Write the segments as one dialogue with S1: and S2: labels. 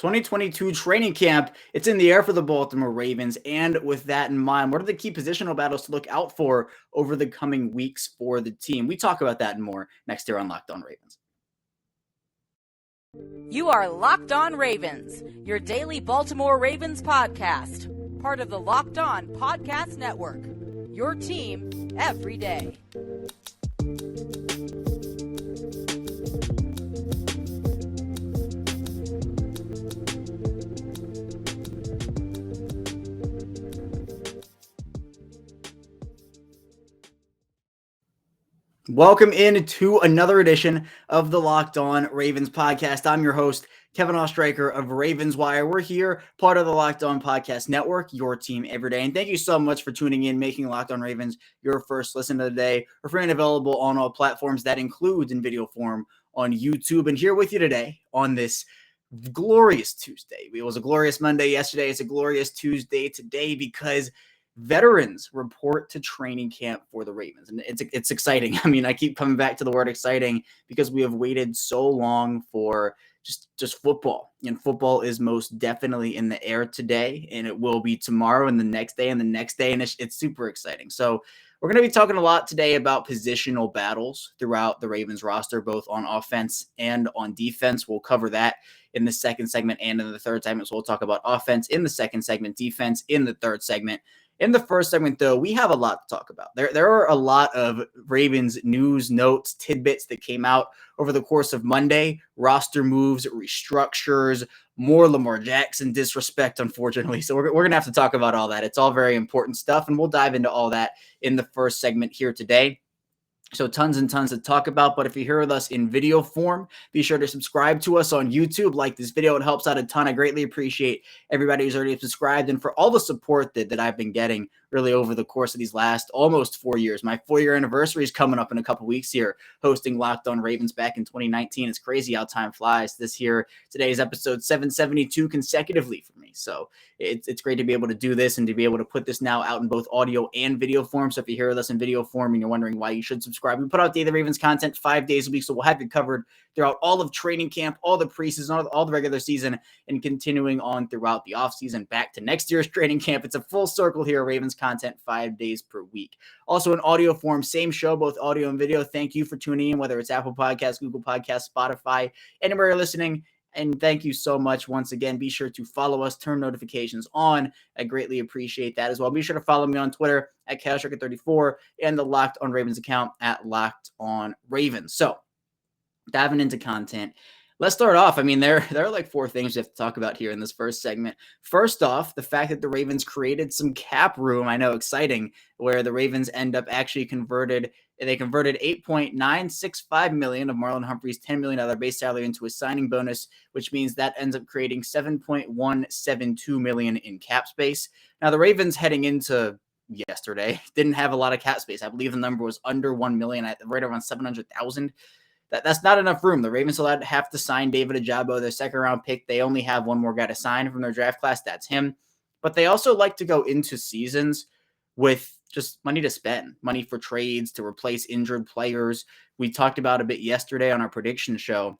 S1: 2022 training camp, it's in the air for the Baltimore Ravens. And with that in mind, what are the key positional battles to look out for over the coming weeks for the team? We talk about that and more next year on Locked On Ravens.
S2: You are Locked On Ravens, your daily Baltimore Ravens podcast, part of the Locked On Podcast Network, your team every day.
S1: Welcome into another edition of the Locked On Ravens podcast. I'm your host, Kevin Oestreicher of Ravens Wire. We're here, part of the Locked On Podcast Network, your team every day. And thank you so much for tuning in, making Locked On Ravens your first listen of the day. We're free and available on all platforms. That includes in video form on YouTube. And here with you today on this glorious Tuesday. It was a glorious Monday yesterday. It's a glorious Tuesday today because veterans report to training camp for the Ravens. And it's exciting. I mean, I keep coming back to the word exciting because we have waited so long for just football. And football is most definitely in the air today, and it will be tomorrow and the next day and the next day. And it's super exciting. So we're going to be talking a lot today about positional battles throughout the Ravens roster, both on offense and on defense. We'll cover that in the second segment and in the third segment. So we'll talk about offense in the second segment, defense in the third segment. In the first segment, though, we have a lot to talk about. There are a lot of Ravens news, notes, tidbits that came out over the course of Monday. Roster moves, restructures, more Lamar Jackson disrespect, unfortunately. So we're going to have to talk about all that. It's all very important stuff, and we'll dive into all that in the first segment here today. So tons and tons to talk about, but if you're here with us in video form, be sure to subscribe to us on YouTube. Like this video, it helps out a ton. I greatly appreciate everybody who's already subscribed and for all the support that I've been getting really over the course of these last almost 4 years. My 4-year anniversary is coming up in a couple weeks here, hosting Locked On Ravens back in 2019. It's crazy how time flies. Today is episode 772 consecutively for me. So it's great to be able to do this and to be able to put this now out in both audio and video form. So if you hear with us in video form and you're wondering why you should subscribe, we put out Daily Ravens content 5 days a week. So we'll have you covered throughout all of training camp, all the preseason, all the regular season, and continuing on throughout the offseason back to next year's training camp. It's a full circle here, Ravens content 5 days per week. Also in audio form, same show, both audio and video. Thank you for tuning in, whether it's Apple Podcasts, Google Podcasts, Spotify, anywhere you're listening. And thank you so much once again. Be sure to follow us, turn notifications on. I greatly appreciate that as well. Be sure to follow me on Twitter at CashRicker34 and the Locked On Ravens account at Locked On Ravens. So diving into content. Let's start off. I mean, there are like 4 things we have to talk about here in this first segment. First off, the fact that the Ravens created some cap room. I know, exciting, where the Ravens end up actually converted $8.965 million of Marlon Humphrey's $10 million base salary into a signing bonus, which means that ends up creating $7.172 million in cap space. Now, the Ravens heading into yesterday didn't have a lot of cap space. I believe the number was under 1 million, right around 700,000. That's not enough room. The Ravens will have to sign David Ojabo, their second-round pick. They only have one more guy to sign from their draft class. That's him. But they also like to go into seasons with just money to spend, money for trades, to replace injured players. We talked about a bit yesterday on our prediction show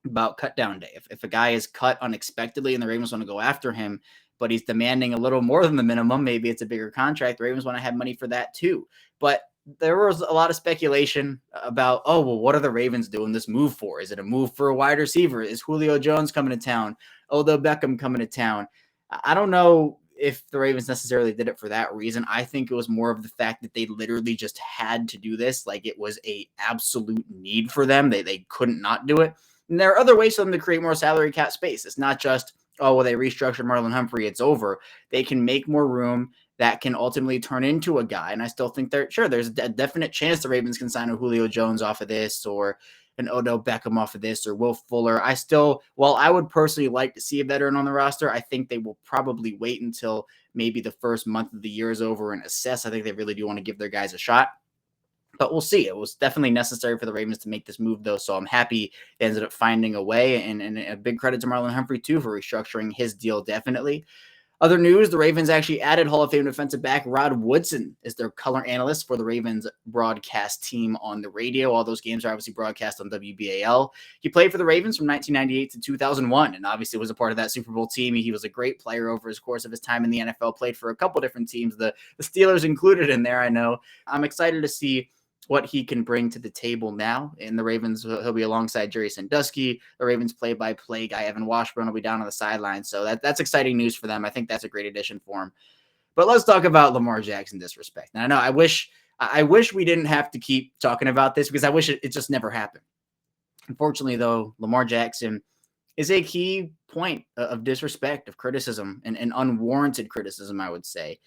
S1: about cut down day. If a guy is cut unexpectedly and the Ravens want to go after him, but he's demanding a little more than the minimum, maybe it's a bigger contract, the Ravens want to have money for that too. But there was a lot of speculation about, what are the Ravens doing this move for? Is it a move for a wide receiver? Is Julio Jones coming to town? Odell Beckham coming to town? I don't know if the Ravens necessarily did it for that reason. I think it was more of the fact that they literally just had to do this. Like it was a absolute need for them. They couldn't not do it. And there are other ways for them to create more salary cap space. It's not just, they restructured Marlon Humphrey, it's over. They can make more room that can ultimately turn into a guy. And I still think there's a definite chance the Ravens can sign a Julio Jones off of this, or an Odell Beckham off of this, or Will Fuller. While I would personally like to see a veteran on the roster, I think they will probably wait until maybe the first month of the year is over and assess. I think they really do want to give their guys a shot. But we'll see. It was definitely necessary for the Ravens to make this move, though, so I'm happy they ended up finding a way. And a big credit to Marlon Humphrey, too, for restructuring his deal, definitely. Other news, the Ravens actually added Hall of Fame defensive back Rod Woodson as their color analyst for the Ravens broadcast team on the radio. All those games are obviously broadcast on WBAL. He played for the Ravens from 1998 to 2001 and obviously was a part of that Super Bowl team. He was a great player over his course of his time in the NFL, played for a couple different teams, the Steelers included in there, I know. I'm excited to see what he can bring to the table now. In the Ravens, he'll be alongside Jerry Sandusky. The Ravens play-by-play guy, Evan Washburn, will be down on the sideline. So that's exciting news for them. I think that's a great addition for him. But let's talk about Lamar Jackson disrespect. And I know I wish we didn't have to keep talking about this because I wish it just never happened. Unfortunately, though, Lamar Jackson is a key point of disrespect, of criticism, and unwarranted criticism, I would say,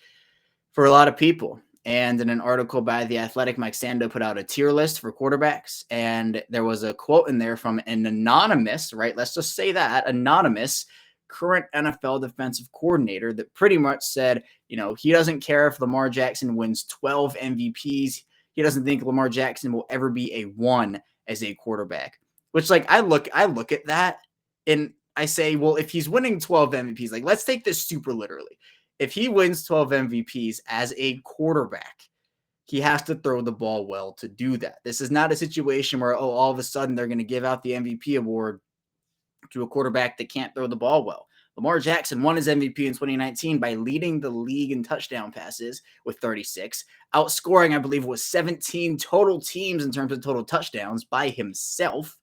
S1: for a lot of people. And in an article by The Athletic, Mike Sando put out a tier list for quarterbacks. And there was a quote in there from an anonymous, right? Let's just say that, anonymous current NFL defensive coordinator that pretty much said, he doesn't care if Lamar Jackson wins 12 MVPs. He doesn't think Lamar Jackson will ever be a one as a quarterback. Which, I look at that and I say, well, if he's winning 12 MVPs, let's take this super literally. If he wins 12 MVPs as a quarterback, he has to throw the ball well to do that. This is not a situation where, all of a sudden they're going to give out the MVP award to a quarterback that can't throw the ball well. Lamar Jackson won his MVP in 2019 by leading the league in touchdown passes with 36, outscoring, I believe, was 17 total teams in terms of total touchdowns by himself.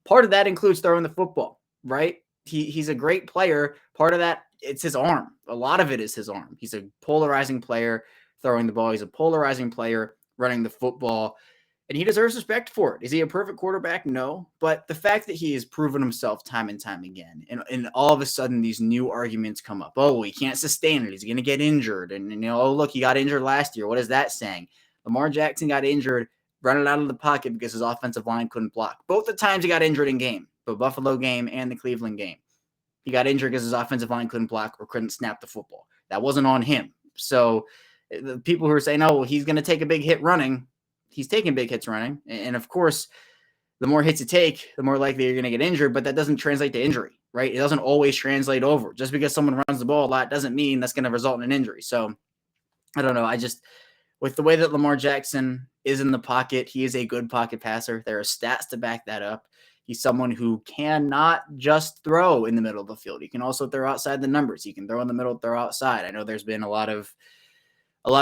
S1: Part of that includes throwing the football, right? He's a great player. Part of that, it's his arm. A lot of it is his arm. He's a polarizing player throwing the ball. He's a polarizing player running the football, and he deserves respect for it. Is he a perfect quarterback? No, but the fact that he has proven himself time and time again, and all of a sudden these new arguments come up. Oh, he can't sustain it. He's going to get injured. And, look, he got injured last year. What is that saying? Lamar Jackson got injured running out of the pocket because his offensive line couldn't block. Both the times he got injured in game, the Buffalo game and the Cleveland game. He got injured because his offensive line couldn't block or couldn't snap the football. That wasn't on him. So the people who are saying, oh, well, he's going to take a big hit running, he's taking big hits running. And of course, the more hits you take, the more likely you're going to get injured, but that doesn't translate to injury, right? It doesn't always translate over. Just because someone runs the ball a lot doesn't mean that's going to result in an injury. So I don't know. With the way that Lamar Jackson is in the pocket, he is a good pocket passer. There are stats to back that up. He's someone who cannot just throw in the middle of the field. He can also throw outside the numbers. He can throw in the middle, throw outside. I know there's been a lot of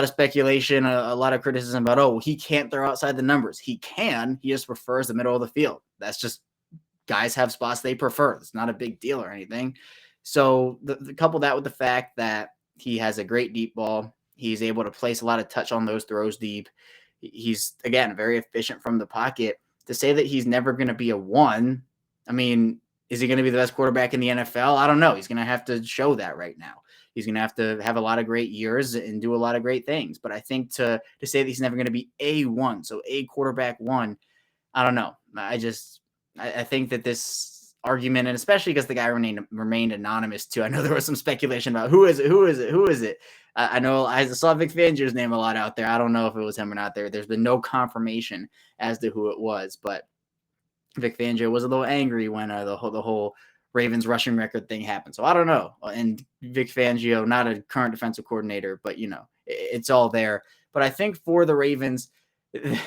S1: speculation, a lot of criticism about, he can't throw outside the numbers. He can. He just prefers the middle of the field. That's just, guys have spots they prefer. It's not a big deal or anything. So the couple that with the fact that he has a great deep ball. He's able to place a lot of touch on those throws deep. He's, again, very efficient from the pocket. To say that he's never going to be a one, I mean, is he going to be the best quarterback in the NFL? I don't know. He's going to have to show that right now. He's going to have a lot of great years and do a lot of great things. But I think to say that he's never going to be a one, so a quarterback one, I don't know. I think that this argument, and especially because the guy remained anonymous too. I know there was some speculation about who is it. I know I saw Vic Fangio's name a lot out there. I don't know if it was him or not. There's been no confirmation as to who it was, but Vic Fangio was a little angry when the whole Ravens rushing record thing happened. So I don't know. And Vic Fangio, not a current defensive coordinator, but it's all there. But I think for the Ravens,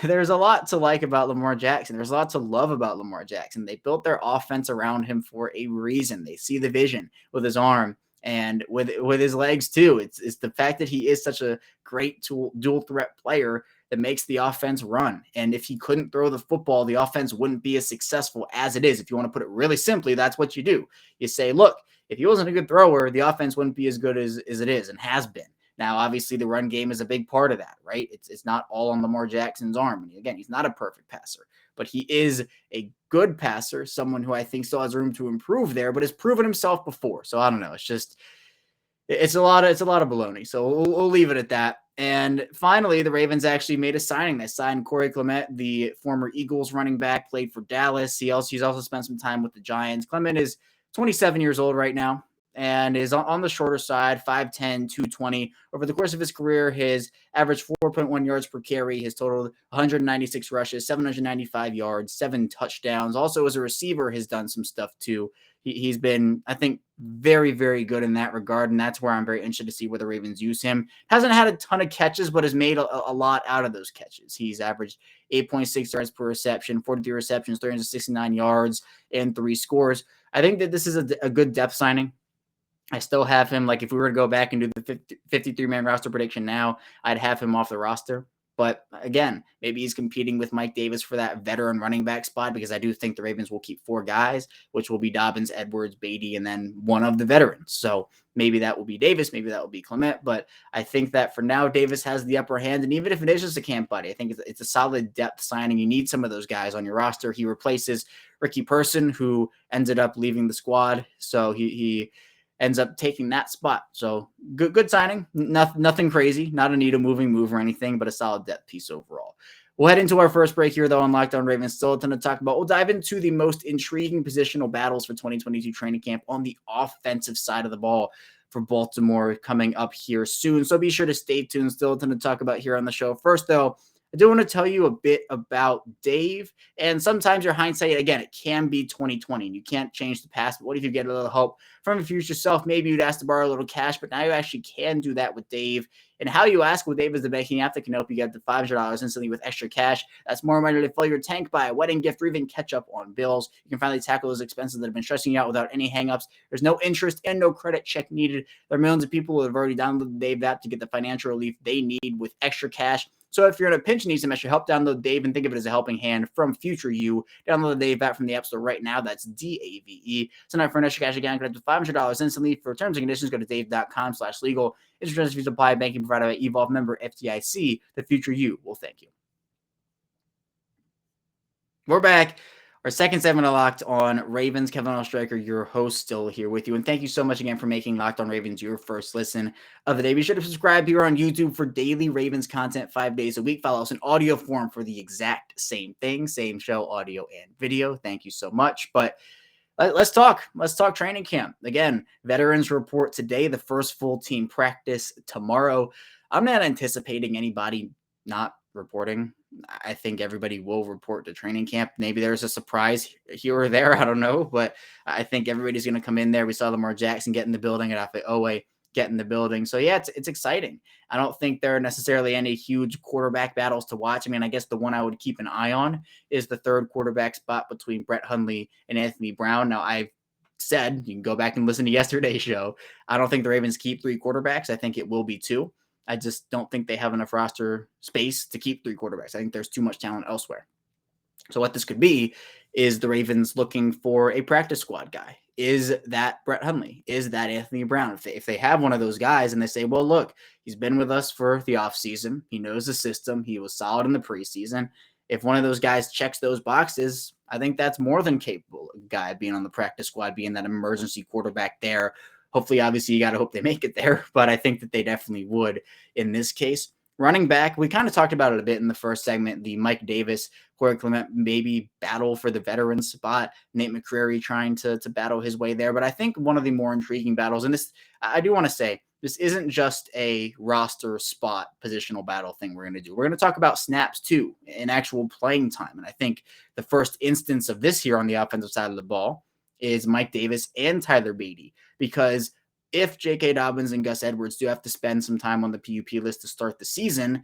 S1: there's a lot to like about Lamar Jackson. There's a lot to love about Lamar Jackson. They built their offense around him for a reason. They see the vision with his arm and with his legs too. It's the fact that he is such a great dual threat player that makes the offense run. And if he couldn't throw the football, the offense wouldn't be as successful as it is. If you want to put it really simply, that's what you do. You say, look, if he wasn't a good thrower, the offense wouldn't be as good as it is and has been. Now, obviously, the run game is a big part of that, right? It's not all on Lamar Jackson's arm. And again, he's not a perfect passer, but he is a good passer, someone who I think still has room to improve there, but has proven himself before. So I don't know. It's a lot of baloney. So we'll leave it at that. And finally, the Ravens actually made a signing. They signed Corey Clement, the former Eagles running back, played for Dallas. He's also spent some time with the Giants. Clement is 27 years old right now and is on the shorter side, 5'10", 220. Over the course of his career, his average 4.1 yards per carry, his total 196 rushes, 795 yards, 7 touchdowns. Also, as a receiver, has done some stuff too. He's been, I think, very, very good in that regard, and that's where I'm very interested to see where the Ravens use him. Hasn't had a ton of catches, but has made a lot out of those catches. He's averaged 8.6 yards per reception, 43 receptions, 369 yards, and 3 scores. I think that this is a good depth signing. I still have him, like if we were to go back and do the 53-man roster prediction now, I'd have him off the roster. But again, maybe he's competing with Mike Davis for that veteran running back spot, because I do think the Ravens will keep 4 guys, which will be Dobbins, Edwards, Beatty, and then one of the veterans. So maybe that will be Davis, maybe that will be Clement. But I think that for now, Davis has the upper hand. And even if it is just a camp buddy, I think it's a solid depth signing. You need some of those guys on your roster. He replaces Ricky Person, who ended up leaving the squad. So he ends up taking that spot. So good signing. Nothing crazy. Not a need a moving move or anything, but a solid depth piece overall. We'll head into our first break here, though, on Locked On Ravens. Still a ton to talk about. We'll dive into the most intriguing positional battles for 2022 training camp on the offensive side of the ball for Baltimore coming up here soon. So be sure to stay tuned. Still a ton to talk about here on the show. First, though, I do want to tell you a bit about Dave. And sometimes your hindsight, again, it can be 2020 and you can't change the past. But what if you get a little help from your future self? Maybe you'd ask to borrow a little cash, but now you actually can do that with Dave. And how you ask with Dave is the banking app that can help you get the $500 instantly with extra cash. That's more money to fill your tank, buy a wedding gift, or even catch up on bills. You can finally tackle those expenses that have been stressing you out without any hangups. There's no interest and no credit check needed. There are millions of people who have already downloaded the Dave app to get the financial relief they need with extra cash. So if you're in a pinch and need some extra help, download Dave and think of it as a helping hand from future you. Download the Dave app from the App Store right now. That's DAVE. Sign up for an extra cash account. Get up to $500 instantly. For terms and conditions, go to dave.com/legal. Interest fees apply. Banking provided by Evolve, member FDIC. The future you will thank you. We're back. Our second segment of Locked On Ravens. Kevin Ostraker, your host, still here with you. And thank you so much again for making Locked On Ravens your first listen of the day. Be sure to subscribe here on YouTube for daily Ravens content 5 days a week. Follow us in audio form for the exact same thing. Same show, audio and video. Thank you so much. But let's talk. Let's talk training camp. Again, veterans report today, the first full team practice tomorrow. I'm not anticipating anybody not reporting. I think everybody will report to training camp. Maybe there's a surprise here or there. I don't know, but I think everybody's going to come in there. We saw Lamar Jackson get in the building and Afe Owe get in the building. So yeah, it's exciting. I don't think there are necessarily any huge quarterback battles to watch. I mean, I guess the one I would keep an eye on is the third quarterback spot between Brett Hundley and Anthony Brown. Now, I've said, you can go back and listen to yesterday's show, I don't think the Ravens keep 3 quarterbacks. I think it will be 2. I just don't think they have enough roster space to keep 3 quarterbacks. I think there's too much talent elsewhere. So what this could be is the Ravens looking for a practice squad guy. Is that Brett Hundley? Is that Anthony Brown? If they have one of those guys and they say, well, look, he's been with us for the offseason. He knows the system. He was solid in the preseason. If one of those guys checks those boxes, I think that's more than capable of a guy being on the practice squad, being that emergency quarterback there. Hopefully, obviously, you got to hope they make it there, but I think that they definitely would in this case. Running back, we kind of talked about it a bit in the first segment, the Mike Davis, Corey Clement maybe battle for the veteran spot, Nate McCreary trying to battle his way there. But I think one of the more intriguing battles, and this, I do want to say, this isn't just a roster spot positional battle thing we're going to do. We're going to talk about snaps too, and actual playing time. And I think the first instance of this here on the offensive side of the ball is Mike Davis and Tyler Beatty, because if J.K. Dobbins and Gus Edwards do have to spend some time on the PUP list to start the season,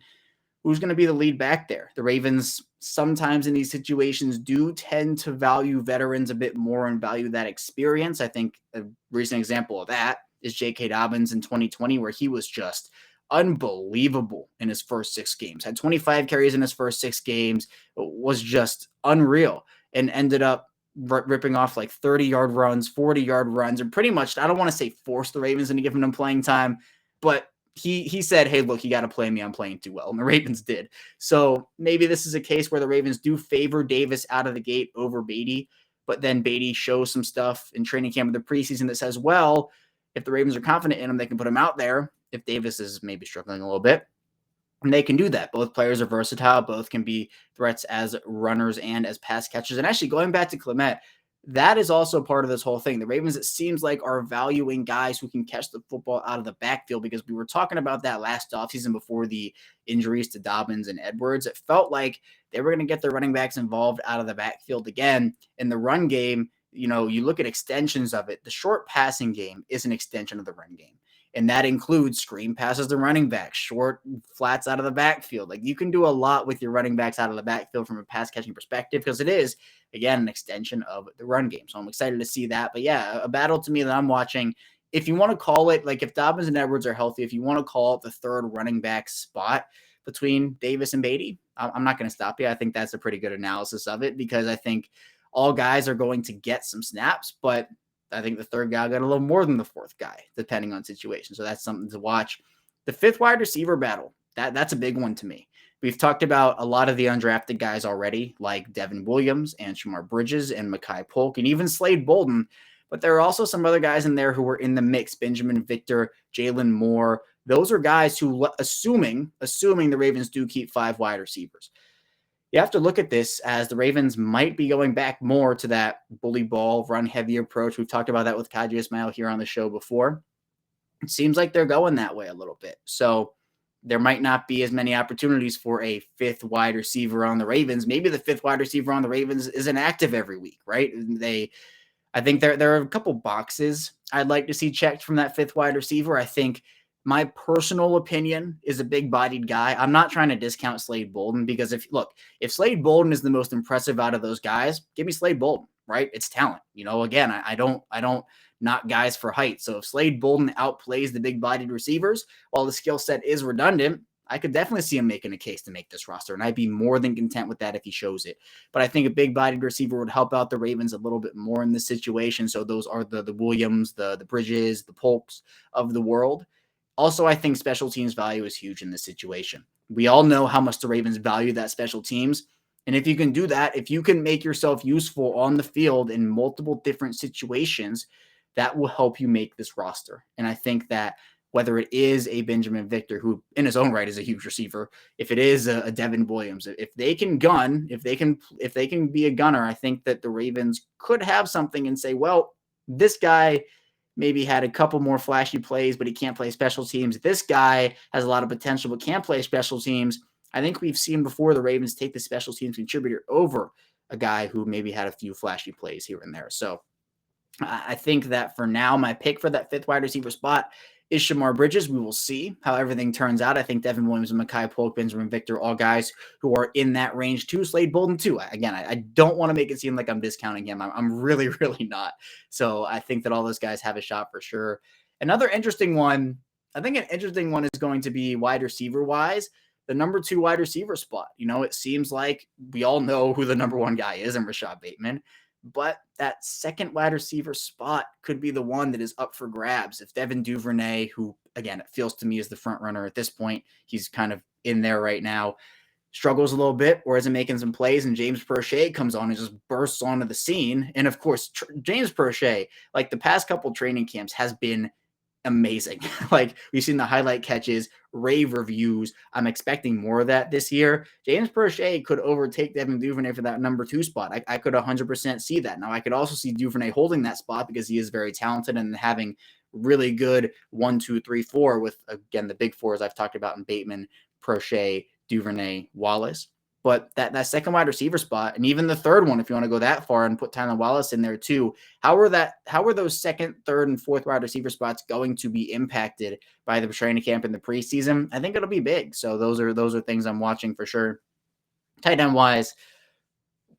S1: who's going to be the lead back there? The Ravens sometimes in these situations do tend to value veterans a bit more and value that experience. I think a recent example of that is J.K. Dobbins in 2020, where he was just unbelievable in his first 6 games. Had 25 carries in his first 6 games, was just unreal, and ended up ripping off like 30-yard runs, 40-yard runs, and pretty much, I don't want to say force the Ravens into giving him playing time, but he said, hey, look, you got to play me. I'm playing too well. And the Ravens did. So maybe this is a case where the Ravens do favor Davis out of the gate over Beatty, but then Beatty shows some stuff in training camp of the preseason that says, well, if the Ravens are confident in him, they can put him out there. If Davis is maybe struggling a little bit, and they can do that. Both players are versatile. Both can be threats as runners and as pass catchers. And actually, going back to Clement, that is also part of this whole thing. The Ravens, it seems like, are valuing guys who can catch the football out of the backfield, because we were talking about that last offseason before the injuries to Dobbins and Edwards. It felt like they were going to get their running backs involved out of the backfield again. In the run game, you look at extensions of it. The short passing game is an extension of the run game. And that includes screen passes to running backs, short flats out of the backfield. Like, you can do a lot with your running backs out of the backfield from a pass catching perspective, because it is, again, an extension of the run game. So I'm excited to see that. But yeah, a battle to me that I'm watching. If you want to call it, like, if Dobbins and Edwards are healthy, if you want to call it the third running back spot between Davis and Beatty, I'm not going to stop you. I think that's a pretty good analysis of it, because I think all guys are going to get some snaps, but I think the third guy got a little more than the fourth guy, depending on situation. So that's something to watch. The fifth wide receiver battle, that's a big one to me. We've talked about a lot of the undrafted guys already, like Devin Williams and Shamar Bridges and Mekhi Polk and even Slade Bolden. But there are also some other guys in there who were in the mix. Benjamin Victor, Jalen Moore. Those are guys who, assuming the Ravens do keep 5 wide receivers, you have to look at this as the Ravens might be going back more to that bully ball, run heavy approach. We've talked about that with Kaji Ismail here on the show before. It seems like they're going that way a little bit. So there might not be as many opportunities for a fifth wide receiver on the Ravens. Maybe the fifth wide receiver on the Ravens isn't active every week, right? I think there are a couple boxes I'd like to see checked from that fifth wide receiver. I think my personal opinion is a big-bodied guy. I'm not trying to discount Slade Bolden, because if Slade Bolden is the most impressive out of those guys, give me Slade Bolden, right? It's talent. Again, I don't knock guys for height. So if Slade Bolden outplays the big-bodied receivers, while the skill set is redundant, I could definitely see him making a case to make this roster, and I'd be more than content with that if he shows it. But I think a big-bodied receiver would help out the Ravens a little bit more in this situation. So those are the Williams, the Bridges, the Polks of the world. Also, I think special teams value is huge in this situation. We all know how much the Ravens value that special teams. And if you can do that, if you can make yourself useful on the field in multiple different situations, that will help you make this roster. And I think that whether it is a Benjamin Victor, who in his own right is a huge receiver, if it is a Devin Williams, if they can gun, if they can be a gunner, I think that the Ravens could have something and say, well, this guy maybe had a couple more flashy plays, but he can't play special teams. This guy has a lot of potential, but can't play special teams. I think we've seen before the Ravens take the special teams contributor over a guy who maybe had a few flashy plays here and there. So I think that for now, my pick for that fifth wide receiver spot is Shamar Bridges. We will see how everything turns out. I think Devin Williams and Mekhi Polk, Benjamin Victor, all guys who are in that range too. Slade Bolden too. Again, I don't want to make it seem like I'm discounting him. I'm really, really not. So I think that all those guys have a shot for sure. Another interesting one, I think an interesting one is going to be wide receiver wise, the number 2 wide receiver spot. It seems like we all know who the number 1 guy is in Rashad Bateman. But that second wide receiver spot could be the one that is up for grabs. If Devin Duvernay, who, again, it feels to me is the front runner at this point, he's kind of in there right now, struggles a little bit or isn't making some plays, and James Prochet comes on and just bursts onto the scene. And, of course, James Prochet, like the past couple training camps, has been amazing. Like, we've seen the highlight catches, rave reviews. I'm expecting more of that this year. James Prochet could overtake Devin Duvernay for that number 2 spot. I could 100% see that. Now, I could also see Duvernay holding that spot because he is very talented and having really good 1, 2, 3, 4 with, again, the big 4s I've talked about in Bateman, Prochet, Duvernay, Wallace. But that second wide receiver spot, and even the third one, if you want to go that far and put Tylan Wallace in there too, how are those second, third, and fourth wide receiver spots going to be impacted by the training camp in the preseason? I think it'll be big. So those are things I'm watching for sure. Tight end wise,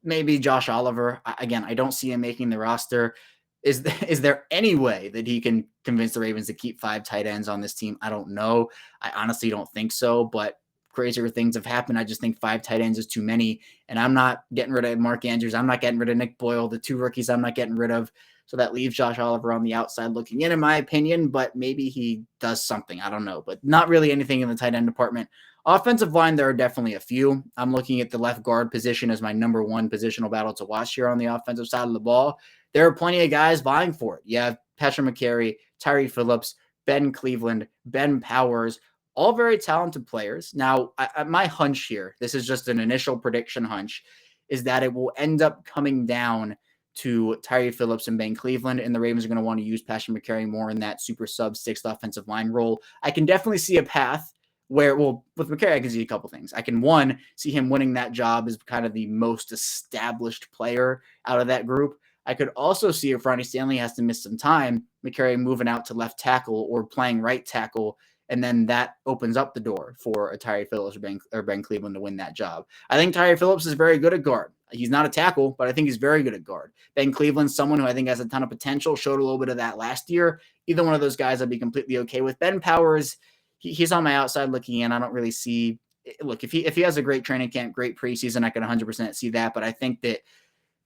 S1: maybe Josh Oliver. Again, I don't see him making the roster. Is there any way that he can convince the Ravens to keep 5 tight ends on this team? I don't know. I honestly don't think so, but crazier things have happened. I just think 5 tight ends is too many, and I'm not getting rid of Mark Andrews. I'm not getting rid of Nick Boyle, the 2 rookies I'm not getting rid of. So that leaves Josh Oliver on the outside looking in my opinion, but maybe he does something. I don't know, but not really anything in the tight end department. Offensive line, there are definitely a few. I'm looking at the left guard position as my number 1 positional battle to watch here on the offensive side of the ball. There are plenty of guys vying for it. You have Patrick McCary, Tyree Phillips, Ben Cleveland, Ben Powers, all very talented players. Now, my hunch here, this is just an initial prediction hunch, is that it will end up coming down to Tyree Phillips and Ben Cleveland, and the Ravens are going to want to use Patrick McCary more in that super sub 6th offensive line role. I can definitely see a path where, well, with McCary, I can see a couple things. I can, one, see him winning that job as kind of the most established player out of that group. I could also see if Ronnie Stanley has to miss some time, McCary moving out to left tackle or playing right tackle, and then that opens up the door for a Tyree Phillips or Ben Cleveland to win that job. I think Tyree Phillips is very good at guard. He's not a tackle, but I think he's very good at guard. Ben Cleveland's someone who I think has a ton of potential, showed a little bit of that last year. Either one of those guys I'd be completely okay with. Ben Powers, he's on my outside looking in. I don't really see – look, if he has a great training camp, great preseason, I can 100% see that. But I think that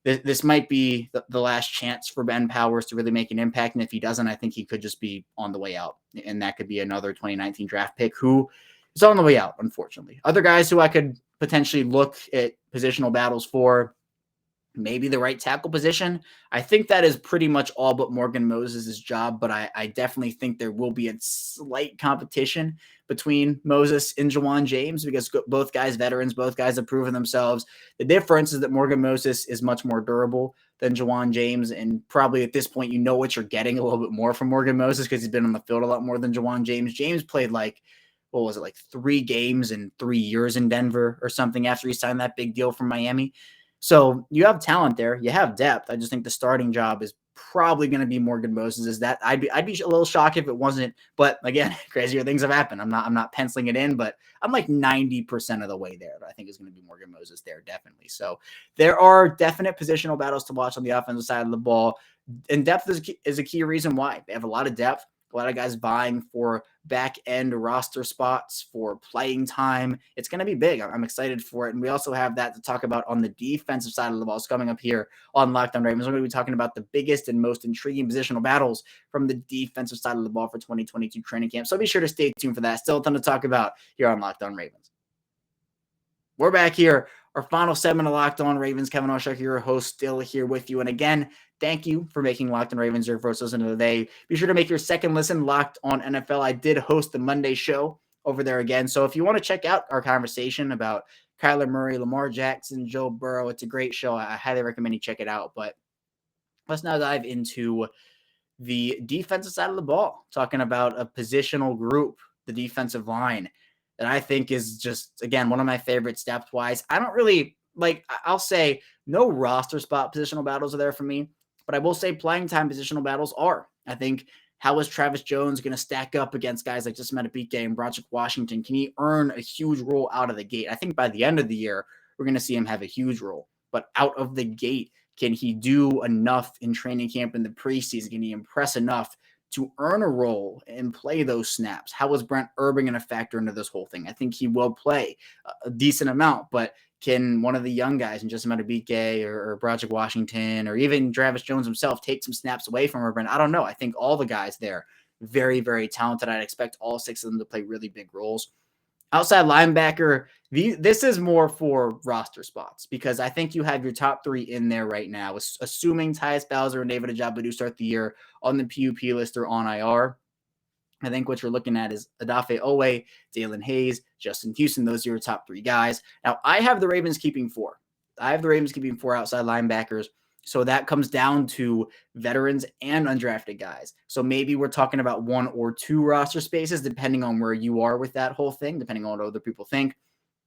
S1: this might be the last chance for Ben Powers to really make an impact. And if he doesn't, I think he could just be on the way out. And that could be another 2019 draft pick who is on the way out, unfortunately. Other guys who I could potentially look at positional battles for, maybe the right tackle position. I think that is pretty much all but Morgan Moses' job, but I definitely think there will be a slight competition between Moses and Jawan James because both guys veterans, both guys have proven themselves. The difference is that Morgan Moses is much more durable than Jawan James, and probably at this point you know what you're getting a little bit more from Morgan Moses because he's been on the field a lot more than Jawan James. James played like 3 games in 3 years in Denver or something after he signed that big deal from Miami. So you have talent there. You have depth. I just think the starting job is probably going to be Morgan Moses. Is that I'd be a little shocked if it wasn't. But again, crazier things have happened. I'm not penciling it in, but I'm like 90% of the way there. But I think it's going to be Morgan Moses there definitely. So there are definite positional battles to watch on the offensive side of the ball, and depth is a key reason why they have a lot of depth. A lot of guys vying for back-end roster spots, for playing time. It's going to be big. I'm excited for it. And we also have that to talk about on the defensive side of the ball. It's coming up here on Locked On Ravens. We're going to be talking about the biggest and most intriguing positional battles from the defensive side of the ball for 2022 training camp. So be sure to stay tuned for that. Still a ton to talk about here on Locked On Ravens. We're back here. Our final segment of Locked On Ravens. Kevin Oshak, your host, still here with you. And again, thank you for making Locked On Ravens your first listen of the day. Be sure to make your second listen Locked On NFL. I did host the Monday show over there again. So if you want to check out our conversation about Kyler Murray, Lamar Jackson, Joe Burrow, it's a great show. I highly recommend you check it out. But let's now dive into the defensive side of the ball, talking about a positional group, the defensive line, that I think is just, again, one of my favorites depth-wise. I don't really, I'll say no roster spot positional battles are there for me, but I will say playing time positional battles are. I think, how is Travis Jones going to stack up against guys like Justin Madubuike and Broderick Washington? Can he earn a huge role out of the gate? I think by the end of the year, we're going to see him have a huge role. But out of the gate, can he do enough in training camp in the preseason? Can he impress enough to earn a role and play those snaps? How is Brent Urban going to factor into this whole thing? I think he will play a decent amount, but can one of the young guys, and Justin Madubuike or Broderick Washington or even Travis Jones himself, take some snaps away from Urban? I don't know. I think all the guys there, very, very talented. I'd expect all 6 of them to play really big roles. Outside linebacker, this is more for roster spots because I think you have your top 3 in there right now, assuming Tyus Bowser and David Ojabo do start the year on the PUP list or on IR. I think what you're looking at is Odafe Owe, Dalen Hayes, Justin Houston. Those are your top 3 guys. Now, I have the Ravens keeping 4. I have the Ravens keeping 4 outside linebackers. So that comes down to veterans and undrafted guys. So maybe we're talking about 1 or 2 roster spaces, depending on where you are with that whole thing, depending on what other people think.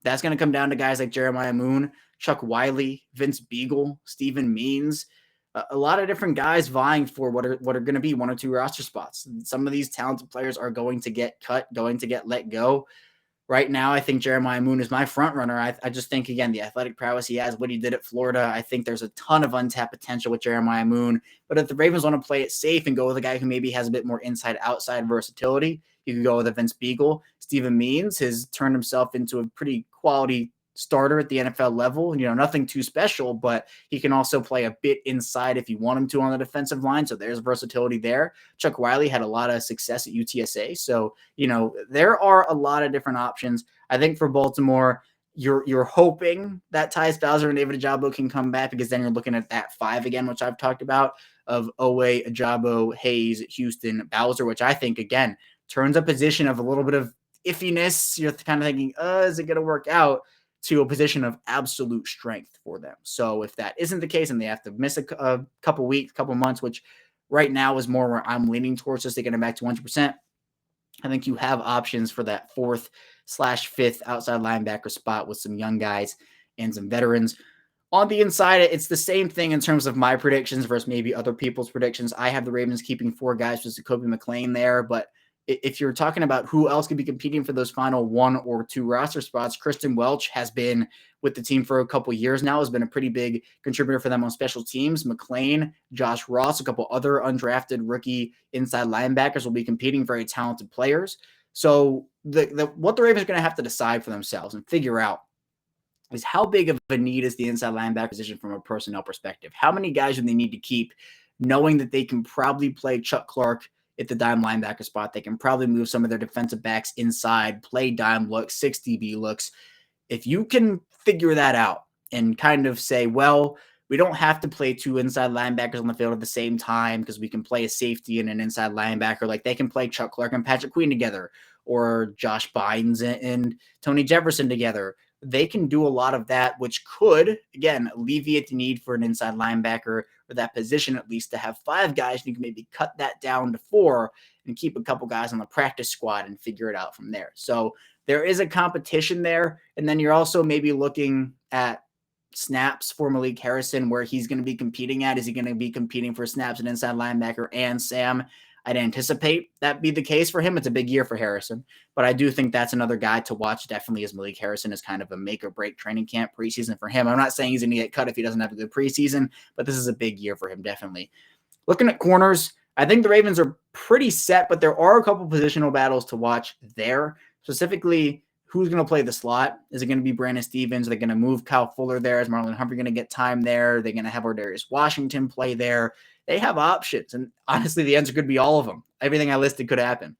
S1: That's going to come down to guys like Jeremiah Moon, Chuck Wiley, Vince Beagle, Steven Means, a lot of different guys vying for what are going to be 1 or 2 roster spots. Some of these talented players are going to get cut, going to get let go. Right now, I think Jeremiah Moon is my front runner. I just think, again, the athletic prowess he has, what he did at Florida, I think there's a ton of untapped potential with Jeremiah Moon. But if the Ravens want to play it safe and go with a guy who maybe has a bit more inside-outside versatility, you could go with a Vince Beagle. Steven Means has turned himself into a pretty quality starter at the NFL level. Nothing too special, but he can also play a bit inside if you want him to on the defensive line. So there's versatility there. Chuck Wiley had a lot of success at UTSA. So, there are a lot of different options. I think for Baltimore, you're hoping that Tyus Bowser and David Ojabo can come back because then you're looking at that 5 again, which I've talked about, of Owe, Ojabo, Hayes, Houston, Bowser, which I think, again, turns a position of a little bit of iffiness. You're kind of thinking, is it going to work out, to a position of absolute strength for them. So if that isn't the case and they have to miss a couple weeks, couple months, which right now is more where I'm leaning towards just to get them back to 100%, I think you have options for that 4th/5th outside linebacker spot with some young guys and some veterans. On the inside, it's the same thing in terms of my predictions versus maybe other people's predictions. I have the Ravens keeping 4 guys with Jacoby McLean there, but if you're talking about who else could be competing for those final 1 or 2 roster spots, Kristen Welch has been with the team for a couple years now, has been a pretty big contributor for them on special teams. McLean, Josh Ross, a couple other undrafted rookie inside linebackers will be competing, very talented players. So what the Ravens are going to have to decide for themselves and figure out is how big of a need is the inside linebacker position from a personnel perspective? How many guys do they need to keep, knowing that they can probably play Chuck Clark at the dime linebacker spot? They can probably move some of their defensive backs inside, play dime looks, 6 DB looks. If you can figure that out and kind of say, well, we don't have to play 2 inside linebackers on the field at the same time because we can play a safety and an inside linebacker. Like they can play Chuck Clark and Patrick Queen together, or Josh Bynes and Tony Jefferson together. They can do a lot of that, which could, again, alleviate the need for an inside linebacker, or that position at least, to have 5 guys. And you can maybe cut that down to 4 and keep a couple guys on the practice squad and figure it out from there. So there is a competition there. And then you're also maybe looking at snaps for Malik Harrison, where he's going to be competing at. Is he going to be competing for snaps at inside linebacker and Sam? I'd anticipate that be the case for him. It's a big year for Harrison, but I do think that's another guy to watch. Definitely, as Malik Harrison is kind of a make or break training camp preseason for him. I'm not saying he's going to get cut if he doesn't have a good preseason, but this is a big year for him, definitely. Looking at corners, I think the Ravens are pretty set, but there are a couple positional battles to watch there. Specifically, who's going to play the slot? Is it going to be Brandon Stevens? Are they going to move Kyle Fuller there? Is Marlon Humphrey going to get time there? Are they going to have Armour-Davis Washington play there? They have options, and honestly, the answer could be all of them. Everything I listed could happen.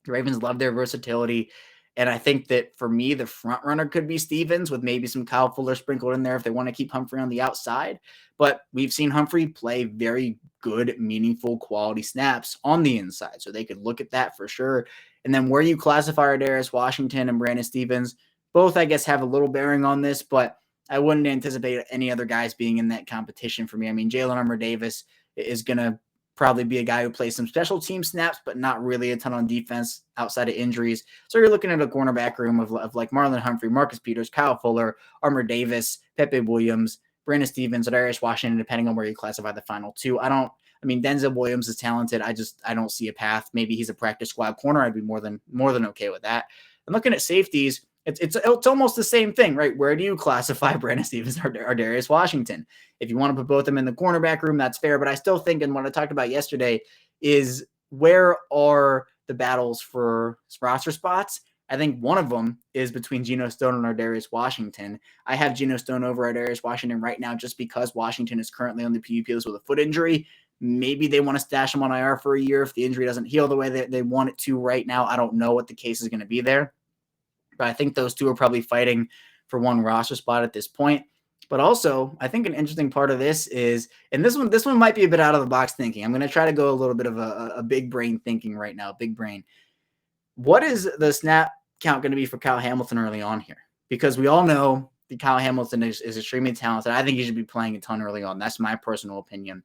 S1: The Ravens love their versatility, and I think that for me, the front runner could be Stevens, with maybe some Kyle Fuller sprinkled in there if they want to keep Humphrey on the outside. But we've seen Humphrey play very good, meaningful, quality snaps on the inside, so they could look at that for sure. And then where you classify Armour-Davis Washington and Brandon Stevens, both, I guess, have a little bearing on this, but I wouldn't anticipate any other guys being in that competition for me. I mean, Jalen Armour-Davis is going to probably be a guy who plays some special team snaps, but not really a ton on defense outside of injuries. So you're looking at a cornerback room of like Marlon Humphrey, Marcus Peters, Kyle Fuller, Armour-Davis, Pepe Williams, Brandon Stevens, Darius Washington, depending on where you classify the final 2. I mean, Denzel Williams is talented. I don't see a path. Maybe he's a practice squad corner. I'd be more than okay with that. And looking at safeties, it's almost the same thing, right? Where do you classify Brandon Stevens or Darius Washington? If you want to put both of them in the cornerback room, that's fair. But I still think, and what I talked about yesterday, is where are the battles for roster spots? I think one of them is between Geno Stone and Darius Washington. I have Geno Stone over Darius Washington right now just because Washington is currently on the PUP list with a foot injury. Maybe they want to stash him on IR for a year if the injury doesn't heal the way that they want it to right now. I don't know what the case is going to be there. But I think those two are probably fighting for one roster spot at this point. But also, I think an interesting part of this is, and this one might be a bit out of the box thinking. I'm going to try to go a little bit of a big brain thinking right now, big brain. What is the snap count going to be for Kyle Hamilton early on here? Because we all know that Kyle Hamilton is extremely talented. I think he should be playing a ton early on. That's my personal opinion.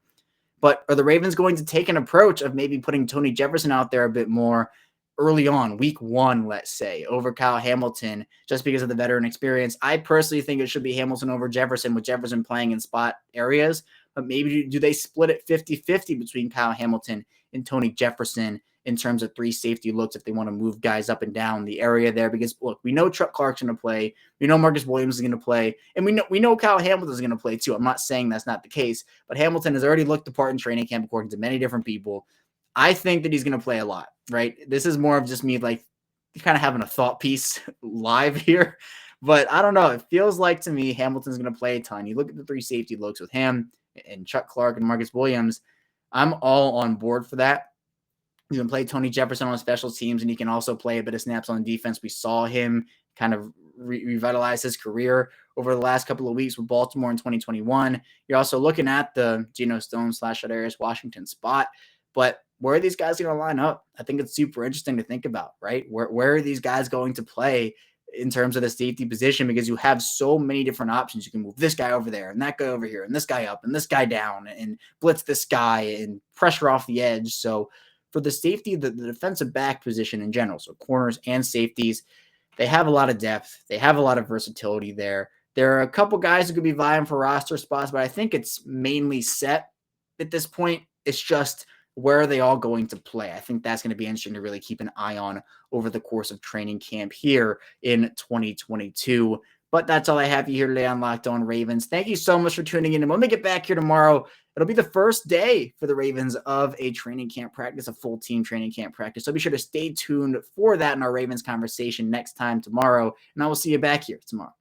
S1: But are the Ravens going to take an approach of maybe putting Tony Jefferson out there a bit more early on, week 1, let's say, over Kyle Hamilton, just because of the veteran experience? I personally think it should be Hamilton over Jefferson, with Jefferson playing in spot areas. But maybe do they split it 50-50 between Kyle Hamilton and Tony Jefferson in terms of 3 safety looks if they want to move guys up and down the area there? Because, look, we know Chuck Clark's going to play. We know Marcus Williams is going to play. And we know Kyle Hamilton is going to play too. I'm not saying that's not the case. But Hamilton has already looked the part in training camp according to many different people. I think that he's going to play a lot, right? This is more of just me like kind of having a thought piece live here. But I don't know. It feels like to me Hamilton's going to play a ton. You look at the 3 safety looks with him and Chuck Clark and Marcus Williams. I'm all on board for that. You can play Tony Jefferson on special teams, and he can also play a bit of snaps on defense. We saw him kind of revitalize his career over the last couple of weeks with Baltimore in 2021. You're also looking at the Geno Stone / Darius Washington spot. But where are these guys going to line up? I think it's super interesting to think about, right? Where are these guys going to play in terms of the safety position? Because you have so many different options. You can move this guy over there and that guy over here and this guy up and this guy down and blitz this guy and pressure off the edge. So for the safety, the defensive back position in general, so corners and safeties, they have a lot of depth. They have a lot of versatility there. There are a couple guys who could be vying for roster spots, but I think it's mainly set at this point. It's just where are they all going to play? I think that's going to be interesting to really keep an eye on over the course of training camp here in 2022. But that's all I have you here today on Locked On Ravens. Thank you so much for tuning in. And when we get back here tomorrow, it'll be the first day for the Ravens of a training camp practice, a full team training camp practice. So be sure to stay tuned for that in our Ravens conversation next time tomorrow. And I will see you back here tomorrow.